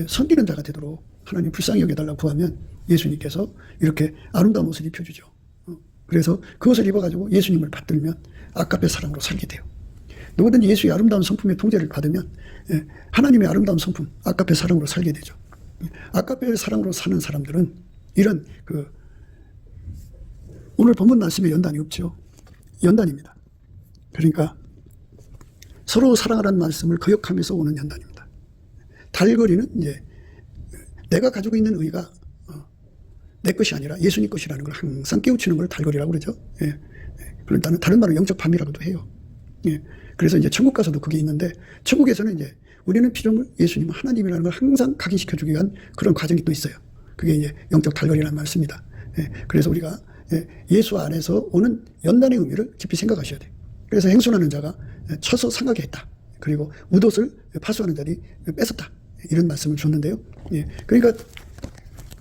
섬기는 자가 되도록 하나님 불쌍히 여겨달라고 구하면 예수님께서 이렇게 아름다운 옷을 입혀주죠. 그래서 그 옷을 입어가지고 예수님을 받들면 아까페 사랑으로 살게 돼요. 누구든지 예수의 아름다운 성품의 통제를 받으면 하나님의 아름다운 성품, 아까페 사랑으로 살게 되죠. 아까페 사랑으로 사는 사람들은 이런 오늘 본문 말씀에 연단이 없죠. 연단입니다. 그러니까 서로 사랑하라는 말씀을 거역하면서 오는 연단입니다. 달거리는 이제 내가 가지고 있는 의가 내 것이 아니라 예수님 것이라는 걸 항상 깨우치는 걸 달거리라고 그러죠. 그러니까 다른 말로 영적 밤이라고도 해요. 그래서 이제 천국 가서도 그게 있는데, 천국에서는 이제 우리는 피조물, 예수님은 하나님이라는 걸 항상 각인시켜주기 위한 그런 과정이 또 있어요. 그게 이제 영적 달거리라는 말씀입니다. 그래서 우리가 예수 안에서 오는 연단의 의미를 깊이 생각하셔야 돼요. 그래서 행순하는 자가 쳐서 상하게 했다. 그리고 웃옷을 파수하는 자들이 뺏었다. 이런 말씀을 줬는데요. 그러니까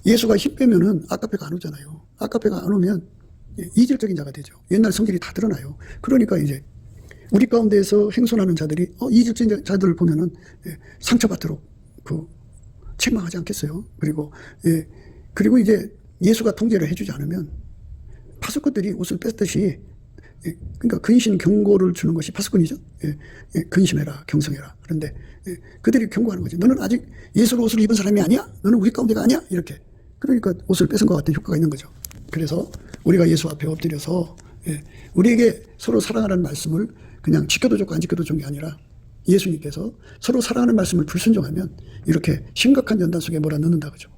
예수가 힘 빼면은 아까페가 안 오잖아요. 아까페가 안 오면 이질적인 자가 되죠. 옛날 성질이 다 드러나요. 그러니까 이제 우리 가운데에서 행손하는 자들이 이질적인 자들을 보면은 상처받도록 책망하지 않겠어요. 그리고 이제 예수가 통제를 해주지 않으면 파수꾼들이 옷을 뺐듯이, 그러니까 근신 경고를 주는 것이 파수꾼이죠. 근신해라, 경성해라. 그런데 그들이 경고하는 거죠. 너는 아직 예수로 옷을 입은 사람이 아니야? 너는 우리 가운데가 아니야? 이렇게. 그러니까 옷을 뺏은 것 같은 효과가 있는 거죠. 그래서 우리가 예수 앞에 엎드려서 우리에게 서로 사랑하라는 말씀을 그냥 지켜도 좋고 안 지켜도 좋은 게 아니라 예수님께서 서로 사랑하는 말씀을 불순종하면 이렇게 심각한 연단 속에 몰아넣는다 그죠.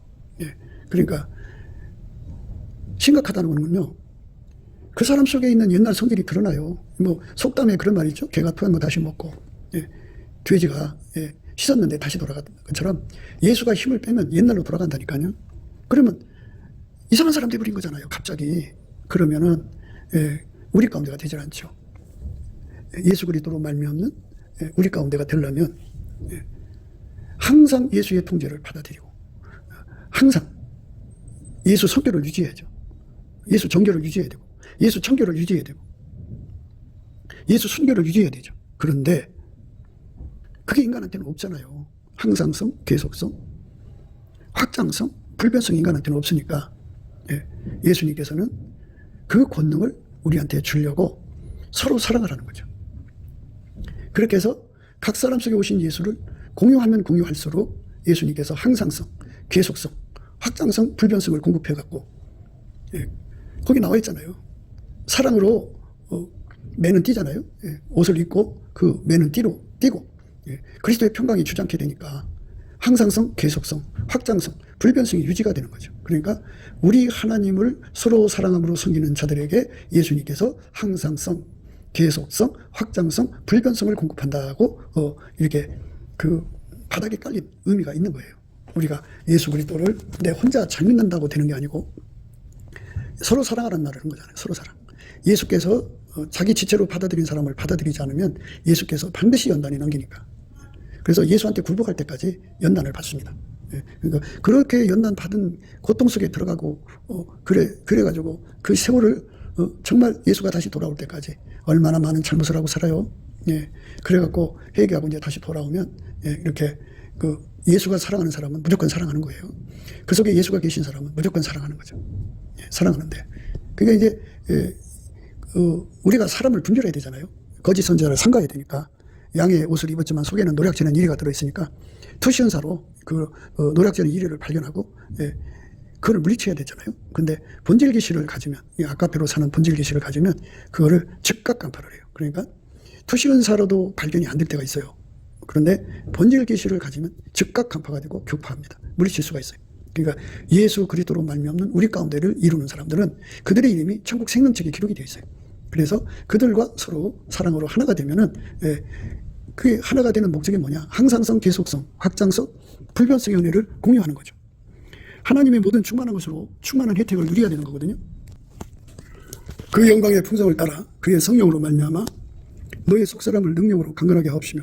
그러니까 심각하다는 거는요, 그 사람 속에 있는 옛날 성질이 드러나요. 속담에 그런 말이 있죠. 개가 토한 거 다시 먹고, 돼지가 씻었는데 다시 돌아간 것처럼 예수가 힘을 빼면 옛날로 돌아간다니까요. 그러면 이상한 사람 돼버린 거잖아요. 갑자기. 그러면은 우리 가운데가 되질 않죠. 예수 그리스도로 말미암는 우리 가운데가 되려면 항상 예수의 통제를 받아들이고 항상 예수 성결을 유지해야죠. 예수 정결을 유지해야 되고 예수 청결을 유지해야 되고 예수 순결을 유지해야 되죠. 그런데 그게 인간한테는 없잖아요. 항상성, 계속성, 확장성, 불변성 인간한테는 없으니까 예수님께서는 그 권능을 우리한테 주려고 서로 사랑하라는 거죠. 그렇게 해서 각 사람 속에 오신 예수를 공유하면 공유할수록 예수님께서 항상성, 계속성, 확장성, 불변성을 공급해갖고 거기 나와 있잖아요. 사랑으로 매는 띠잖아요. 옷을 입고 그 매는 띠로 띠고 그리스도의 평강이 주장케 되니까 항상성, 계속성, 확장성, 불변성이 유지가 되는 거죠. 그러니까 우리 하나님을 서로 사랑함으로 섬기는 자들에게 예수님께서 항상성, 계속성, 확장성, 불변성을 공급한다고 이렇게 그 바닥에 깔린 의미가 있는 거예요. 우리가 예수 그리스도를 내 혼자 잘 믿는다고 되는 게 아니고 서로 사랑하라는 말을 하는 거잖아요. 서로 사랑. 예수께서 자기 지체로 받아들인 사람을 받아들이지 않으면 예수께서 반드시 연단이 넘기니까. 그래서 예수한테 굴복할 때까지 연단을 받습니다. 그러니까 그렇게 연단 받은 고통 속에 들어가고 그래가지고 그 세월을 정말 예수가 다시 돌아올 때까지 얼마나 많은 잘못을 하고 살아요. 그래갖고 회개하고 이제 다시 돌아오면 이렇게 그 예수가 사랑하는 사람은 무조건 사랑하는 거예요. 그 속에 예수가 계신 사람은 무조건 사랑하는 거죠. 사랑하는데 그게 이제 우리가 사람을 분별해야 되잖아요. 거짓 선지자를 삼가야 되니까. 양의 옷을 입었지만 속에는 노략질한 이리가 들어있으니까 투시연사로 그 노략질한 이리를 발견하고 그걸 물리쳐야 되잖아요. 근데 본질 계시를 가지면, 아까페로 사는 본질 계시를 가지면 그거를 즉각 간파를 해요. 그러니까 투시연사로도 발견이 안 될 때가 있어요. 그런데 본질 계시를 가지면 즉각 간파가 되고 격파합니다. 물리칠 수가 있어요. 그러니까 예수 그리스도로 말미암는 우리 가운데를 이루는 사람들은 그들의 이름이 천국 생명책에 기록이 되어 있어요. 그래서 그들과 서로 사랑으로 하나가 되면은 그게 하나가 되는 목적이 뭐냐? 항상성, 계속성, 확장성, 불변성의 은혜를 공유하는 거죠. 하나님의 모든 충만한 것으로 충만한 혜택을 누려야 되는 거거든요. 그 영광의 풍성을 따라 그의 성령으로 말미암아 너의 속사람을 능력으로 강건하게 하옵시며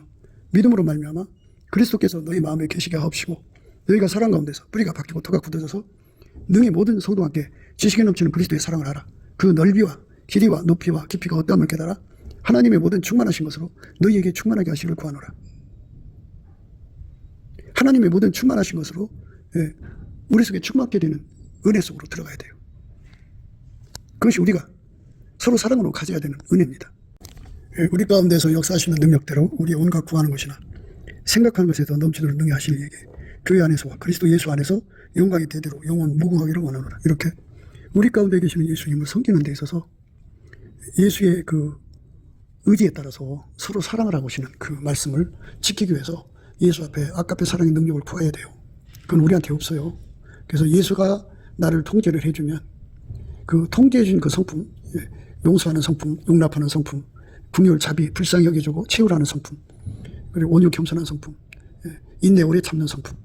믿음으로 말미암아 그리스도께서 너희 마음에 계시게 하옵시고 너희가 사랑 가운데서 뿌리가 박히고 터가 굳어져서 능히 모든 성도와 함께 지식에 넘치는 그리스도의 사랑을 알아. 그 넓이와 길이와 높이와 깊이가 어떠함을 깨달아 하나님의 모든 충만하신 것으로 너희에게 충만하게 하시기를 구하노라. 하나님의 모든 충만하신 것으로 우리 속에 충만하게 되는 은혜 속으로 들어가야 돼요. 그것이 우리가 서로 사랑으로 가져야 되는 은혜입니다. 우리 가운데서 역사하시는 능력대로 우리 온갖 구하는 것이나 생각하는 것에 더 넘치도록 능히 하실 이에게 교회 안에서와 그리스도 예수 안에서 영광이 대대로 영원 무궁하기를 원하노라. 이렇게 우리 가운데 계시는 예수님을 섬기는 데 있어서 예수의 그 의지에 따라서 서로 사랑을 하고 계시는 그 말씀을 지키기 위해서 예수 앞에 아까페 사랑의 능력을 구해야 돼요. 그건 우리한테 없어요. 그래서 예수가 나를 통제를 해주면 그 통제해 준 그 성품, 용서하는 성품, 용납하는 성품, 긍휼, 자비, 불쌍히 여겨주고 채우라는 성품, 그리고 온유 겸손한 성품, 인내 오래 참는 성품,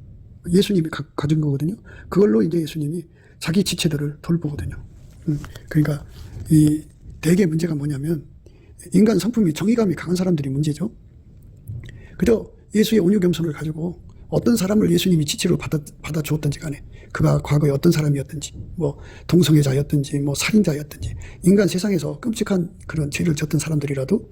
예수님이 가진 거거든요. 그걸로 이제 예수님이 자기 지체들을 돌보거든요. 그러니까 이 대개 문제가 뭐냐면 인간 성품이 정의감이 강한 사람들이 문제죠. 그저 예수의 온유 겸손을 가지고 어떤 사람을 예수님이 지체로 받아 주었든지 간에 그가 과거에 어떤 사람이었든지 뭐 동성애자였든지 뭐 살인자였든지 인간 세상에서 끔찍한 그런 죄를 졌던 사람들이라도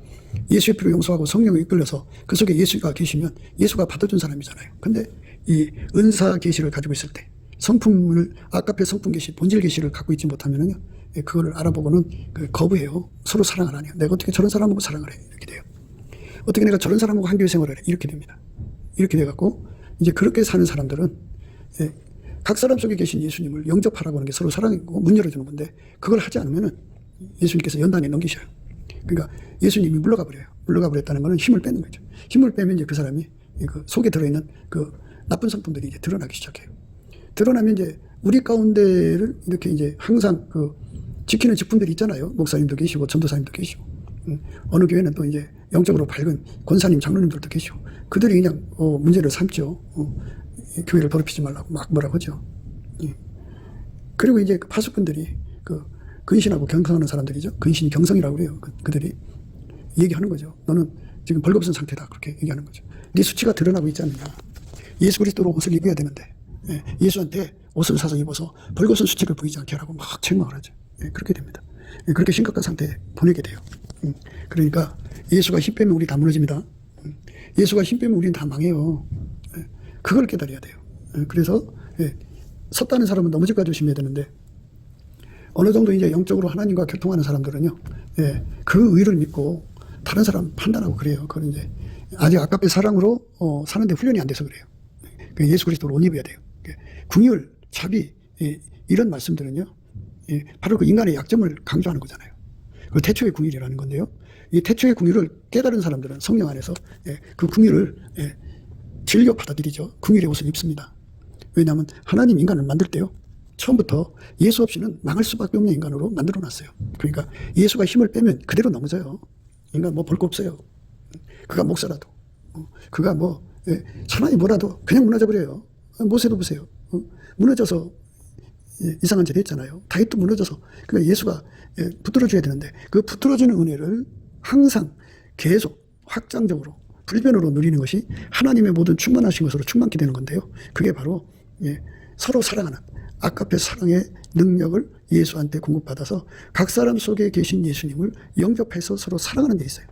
예수의 피로 용서하고 성령에 이끌려서 그 속에 예수가 계시면 예수가 받아준 사람이잖아요. 근데 이 은사 계시를 가지고 있을 때 성품을 아까의 성품 계시 본질 계시를 갖고 있지 못하면은요 그거를 알아보고는 거부해요. 서로 사랑을 안 해요. 내가 어떻게 저런 사람하고 사랑을 해 이렇게 돼요. 어떻게 내가 저런 사람하고 한교회 생활을 해 이렇게 됩니다. 이렇게 돼갖고 이제 그렇게 사는 사람들은 각 사람 속에 계신 예수님을 영접하라고 하는 게 서로 사랑이고 문 열어주는 건데 그걸 하지 않으면은 예수님께서 연단에 넘기셔요. 그러니까 예수님이 물러가 버려요. 물러가 버렸다는 것은 힘을 빼는 거죠. 힘을 빼면 이제 그 사람이 그 속에 들어있는 그 나쁜 성품들이 이제 드러나기 시작해요. 드러나면 이제 우리 가운데를 이렇게 이제 항상 그 지키는 직분들이 있잖아요. 목사님도 계시고 전도사님도 계시고 어느 교회는 또 이제 영적으로 밝은 권사님 장로님들도 계시고 그들이 그냥 문제를 삼죠. 교회를 더럽히지 말라고 막 뭐라고 하죠. 그리고 이제 그 파수꾼들이 그 근신하고 경성하는 사람들이죠. 근신 경성이라고 그래요. 그들이 얘기하는 거죠. 너는 지금 벌거벗은 상태다. 그렇게 얘기하는 거죠. 네 수치가 드러나고 있지 않느냐. 예수 그리스도로 옷을 입어야 되는데 예수한테 옷을 사서 입어서 벌거벗은 수치를 보이지 않게 하라고 막 책망을 하죠. 그렇게 됩니다. 그렇게 심각한 상태에 보내게 돼요. 그러니까 예수가 힘 빼면 우리 다 무너집니다. 예수가 힘 빼면 우리는 다 망해요. 그걸 깨달아야 돼요. 그래서 섰다는 사람은 넘어질까 조심해야 되는데 어느 정도 이제 영적으로 하나님과 교통하는 사람들은요, 그 의를 믿고 다른 사람 판단하고 그래요. 그건 이제 아직 아깝게 사랑으로 사는데 훈련이 안 돼서 그래요. 예수 그리스도로 옷 입어야 돼요. 궁율, 자비 이런 말씀들은요, 바로 그 인간의 약점을 강조하는 거잖아요. 그 태초의 궁율이라는 건데요. 이 태초의 궁율을 깨달은 사람들은 성령 안에서 그 궁율을 즐겨 받아들이죠. 궁율의 옷을 입습니다. 왜냐하면 하나님 인간을 만들 때요, 처음부터 예수 없이는 망할 수밖에 없는 인간으로 만들어 놨어요. 그러니까 예수가 힘을 빼면 그대로 넘어져요. 인간 뭐 볼 거 없어요. 그가 목사라도 그가 뭐 천하이 뭐라도 그냥 무너져 버려요. 모세도 보세요. 무너져서 이상한 짓 했잖아요. 다윗도 무너져서 그러니까 예수가 붙들어줘야 되는데 그 붙들어주는 은혜를 항상 계속 확장적으로 불변으로 누리는 것이 하나님의 모든 충만하신 것으로 충만케 되는 건데요. 그게 바로 서로 사랑하는 아까페 사랑의 능력을 예수한테 공급받아서 각 사람 속에 계신 예수님을 영접해서 서로 사랑하는 데 있어요.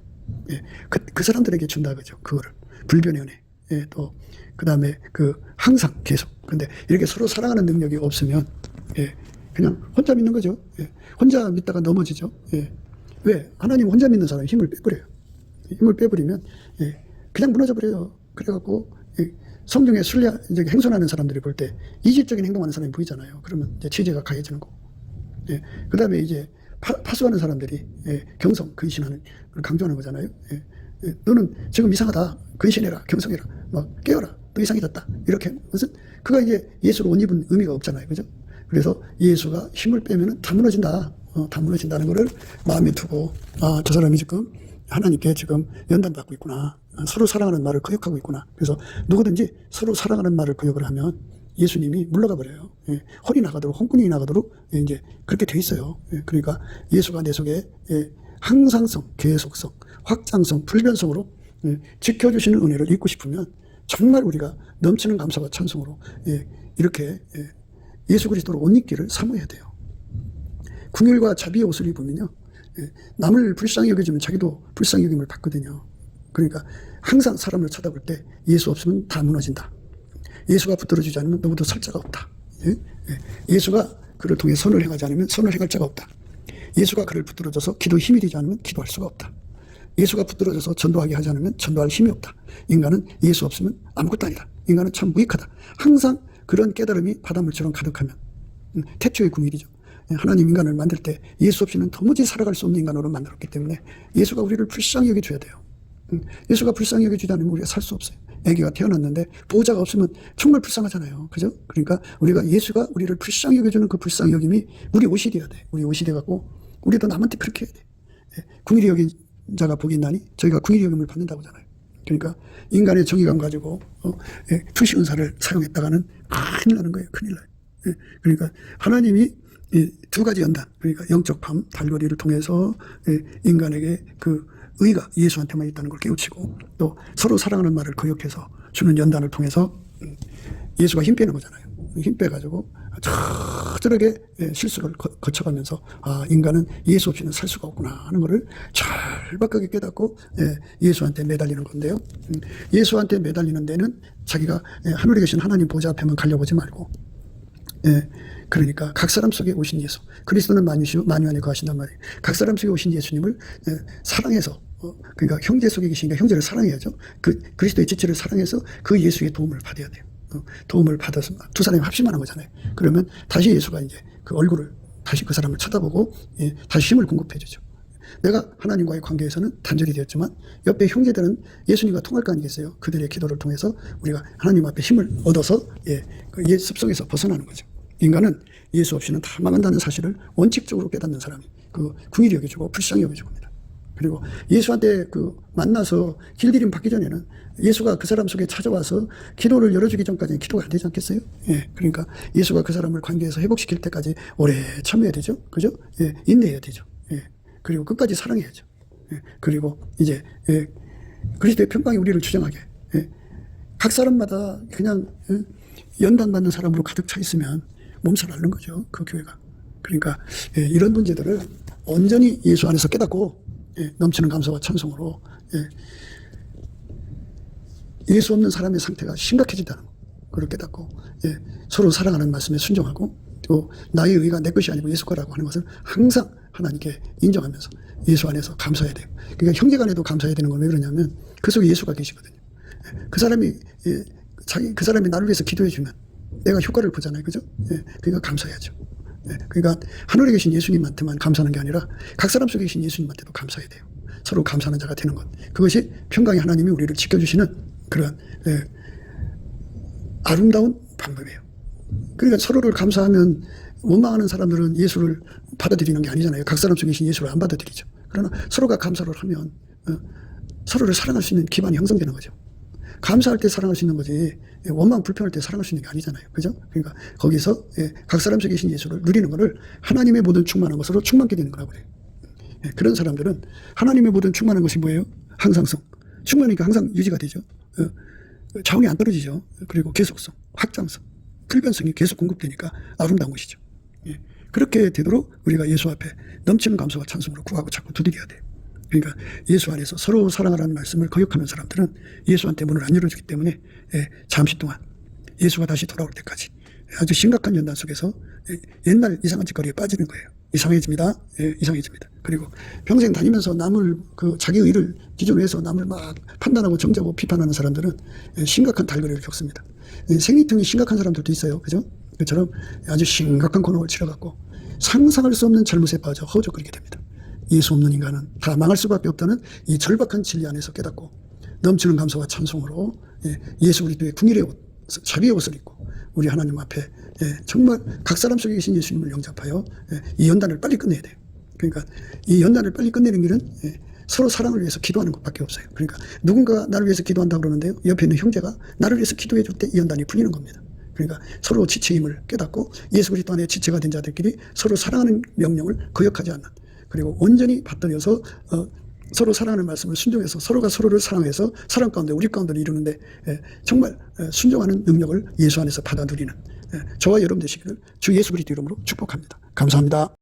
그 사람들에게 준다 그죠. 그거를 불변의 은혜. 또 그다음에 그 항상 계속. 근데 이렇게 서로 사랑하는 능력이 없으면 그냥 혼자 믿는 거죠. 혼자 믿다가 넘어지죠. 왜? 하나님 혼자 믿는 사람이 힘을 빼버려요. 힘을 빼버리면 그냥 무너져 버려요. 그래갖고 성경에 이제 행선하는 사람들이 볼 때 이질적인 행동하는 사람이 보이잖아요. 그러면 이제 체제가 강해지는 거고. 그 다음에 이제 파수하는 사람들이 경성, 근신하는 걸 강조하는 거잖아요. 너는 지금 이상하다. 근신해라. 경성해라. 막 깨어라. 너 이상해졌다. 이렇게 무슨 그가 이제 예수로 옷 입은 의미가 없잖아요. 그죠? 그래서 예수가 힘을 빼면은 다 무너진다. 다 무너진다는 거를 마음에 두고 저 사람이 지금 하나님께 지금 연단받고 있구나. 서로 사랑하는 말을 거역하고 있구나. 그래서 누구든지 서로 사랑하는 말을 거역을 하면 예수님이 물러가 버려요. 혼이 나가도록, 혼꾼이 나가도록 이제 그렇게 돼 있어요. 그러니까 예수가 내 속에 항상성, 계속성, 확장성, 불변성으로 지켜주시는 은혜를 잊고 싶으면 정말 우리가 넘치는 감사와 찬송으로 이렇게 예수 그리스도로 옷 입기를 사모해야 돼요. 궁율과 자비의 옷을 입으면요, 남을 불쌍히 여겨주면 자기도 불쌍히 여김을 받거든요. 그러니까 항상 사람을 쳐다볼 때 예수 없으면 다 무너진다. 예수가 붙들어주지 않으면 너무도 설 자가 없다. 예수가 그를 통해 선을 행하지 않으면 선을 행할 자가 없다. 예수가 그를 붙들어줘서 기도 힘이 되지 않으면 기도할 수가 없다. 예수가 붙들어줘서 전도하게 하지 않으면 전도할 힘이 없다. 인간은 예수 없으면 아무것도 아니다. 인간은 참 무익하다. 항상 그런 깨달음이 바닷물처럼 가득하면 태초의 궁일이죠. 하나님 인간을 만들 때 예수 없이는 도무지 살아갈 수 없는 인간으로 만들었기 때문에 예수가 우리를 불쌍히 여겨줘야 돼요. 예수가 불쌍히 여겨주지 않으면 우리가 살 수 없어요. 아기가 태어났는데 보호자가 없으면 정말 불쌍하잖아요. 그죠? 그러니까 우리가 예수가 우리를 불쌍히 여겨주는 그 불쌍히 여김이 우리 옷이 돼야 돼. 우리 옷이 돼갖고 우리도 남한테 그렇게 해야 돼. 궁일이 여긴 자가 복이 있나니 저희가 궁일이 여김을 받는다고 하잖아요. 그러니까 인간의 정의감 가지고 투시 은사를 사용했다가는 큰일 나는 거예요. 큰일 나요. 그러니까 하나님이 이 두 가지 연단, 그러니까 영적 밤, 달거리를 통해서 인간에게 그 의가 예수한테만 있다는 걸 깨우치고, 또 서로 사랑하는 말을 거역해서 주는 연단을 통해서 예수가 힘 빼는 거잖아요. 힘 빼가지고 저렇게 실수를 거쳐가면서 인간은 예수 없이는 살 수가 없구나 하는 것을 절박하게 깨닫고 예수한테 매달리는 건데요. 예수한테 매달리는 데는 자기가 하늘에 계신 하나님 보좌 앞에만 가려보지 말고, 그러니까 각 사람 속에 오신 예수, 그리스도는 만유시요 만유 안에 거하신단 말이에요. 각 사람 속에 오신 예수님을 사랑해서, 그러니까 형제 속에 계시니까 형제를 사랑해야죠. 그 그리스도의 지체를 사랑해서 그 예수의 도움을 받아야 돼요. 도움을 받아서 두 사람이 합심하는 거잖아요. 그러면 다시 예수가 이제 그 얼굴을 다시 그 사람을 쳐다보고 다시 힘을 공급해 주죠. 내가 하나님과의 관계에서는 단절이 되었지만 옆에 형제들은 예수님과 통할 거 아니겠어요. 그들의 기도를 통해서 우리가 하나님 앞에 힘을 얻어서 그 습속에서 벗어나는 거죠. 인간은 예수 없이는 다 망한다는 사실을 원칙적으로 깨닫는 사람이 그 궁일이 여겨주고 불쌍히 여겨주고 합니다. 그리고 예수한테 그 만나서 길들임 받기 전에는 예수가 그 사람 속에 찾아와서 기도를 열어주기 전까지는 기도가 안 되지 않겠어요? 그러니까 예수가 그 사람을 관계에서 회복시킬 때까지 오래 참여해야 되죠. 그죠? 인내해야 되죠. 그리고 끝까지 사랑해야죠. 그리고 이제 그리스도의 평강이 우리를 주장하게, 각 사람마다 그냥 연단받는 사람으로 가득 차 있으면 몸살 앓는 거죠. 그 교회가. 그러니까 이런 문제들을 온전히 예수 안에서 깨닫고 넘치는 감사와 찬송으로 예수 없는 사람의 상태가 심각해진다는 걸 깨닫고 서로 사랑하는 말씀에 순종하고, 또 나의 의가 내 것이 아니고 예수 거라고 하는 것을 항상 하나님께 인정하면서 예수 안에서 감사해야 돼요. 그러니까 형제 간에도 감사해야 되는 건 왜 그러냐면 그 속에 예수가 계시거든요. 그 사람이 그 사람이 나를 위해서 기도해 주면 내가 효과를 보잖아요. 그죠? 그러니까 감사해야죠. 그러니까 하늘에 계신 예수님한테만 감사하는 게 아니라 각 사람 속에 계신 예수님한테도 감사해야 돼요. 서로 감사하는 자가 되는 것. 그것이 평강의 하나님이 우리를 지켜주시는 그러한 아름다운 방법이에요. 그러니까 서로를 감사하면 원망하는 사람들은 예수를 받아들이는 게 아니잖아요. 각 사람 속에 계신 예수를 안 받아들이죠. 그러나 서로가 감사를 하면 서로를 사랑할 수 있는 기반이 형성되는 거죠. 감사할 때 사랑할 수 있는 거지 원망 불평할 때 사랑할 수 있는 게 아니잖아요. 그죠? 그러니까 거기서 각 사람 속에 계신 예수를 누리는 것을 하나님의 모든 충만한 것으로 충만케 되는 거라고 그래요. 그런 사람들은 하나님의 모든 충만한 것이 뭐예요? 항상성. 충만이니까 항상 유지가 되죠. 자원이 안 떨어지죠. 그리고 계속성, 확장성, 필변성이 계속 공급되니까 아름다운 것이죠. 그렇게 되도록 우리가 예수 앞에 넘치는 감사와 찬송으로 구하고 자꾸 두드려야 돼요. 그러니까 예수 안에서 서로 사랑하라는 말씀을 거역하는 사람들은 예수한테 문을 안 열어주기 때문에 잠시 동안 예수가 다시 돌아올 때까지 아주 심각한 연단 속에서 옛날 이상한 짓거리에 빠지는 거예요. 이상해집니다. 이상해집니다. 그리고 평생 다니면서 남을 자기 의를 기준으로 해서 남을 막 판단하고 정죄하고 비판하는 사람들은 심각한 달거리를 겪습니다. 생리통이 심각한 사람들도 있어요. 그죠? 그처럼 아주 심각한 곤혹을 치러갖고 상상할 수 없는 잘못에 빠져 허우적거리게 됩니다. 예수 없는 인간은 다 망할 수밖에 없다는 이 절박한 진리 안에서 깨닫고 넘치는 감사와 찬송으로 예수 그리스도의 궁일의 옷, 자비의 옷을 입고 우리 하나님 앞에 정말 각 사람 속에 계신 예수님을 영접하여 이 연단을 빨리 끝내야 돼요. 그러니까 이 연단을 빨리 끝내는 길은 서로 사랑을 위해서 기도하는 것밖에 없어요. 그러니까 누군가 나를 위해서 기도한다고 그러는데요. 옆에 있는 형제가 나를 위해서 기도해 줄 때 이 연단이 풀리는 겁니다. 그러니까 서로 지체의 힘을 깨닫고 예수 그리스도 안에 지체가 된 자들끼리 서로 사랑하는 명령을 거역하지 않는, 그리고 온전히 받들여서 서로 사랑하는 말씀을 순종해서 서로가 서로를 사랑해서 사랑 가운데 우리 가운데를 이루는데 정말 순종하는 능력을 예수 안에서 받아 누리는 저와 여러분 되시기를 주 예수 그리스도 이름으로 축복합니다. 감사합니다.